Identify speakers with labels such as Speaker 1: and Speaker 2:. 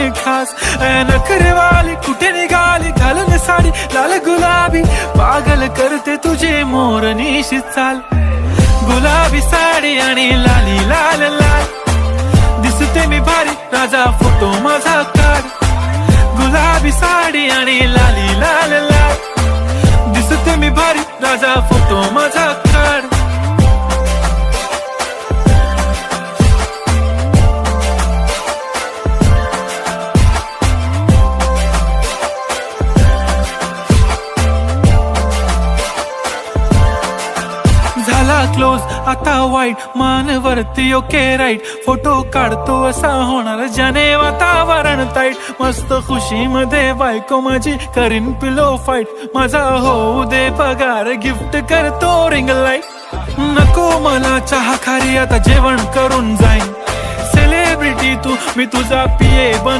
Speaker 1: मी खास. नखरेवाली कुठे निघाली घालून साडी लाल गुलाबी, पागल करते तुझे मोरनीशी चाल. गुलाबी साडी आणि लाली लाल लाल, दिसते मी भारी राजा फोटो माझा काढ. गुलाबी साडी आणि लाली लाल लाल, दिसते मी भारी राजा फोटो माझा काढ. झाला क्लोज आता वाईट, मानवरती ओके राईट. फोटो काढतो असा होणार ज्याने वातावरण ताईट. मस्त खुशी मध्ये बायको माझी करीन पिलो फाईट. माझा होऊ दे पगार गिफ्ट करतो रिंग लाईट. नको मला चहा खारी आता जेवण करून जाईन. सेलिब्रिटी तू मी तुझा पिये बनू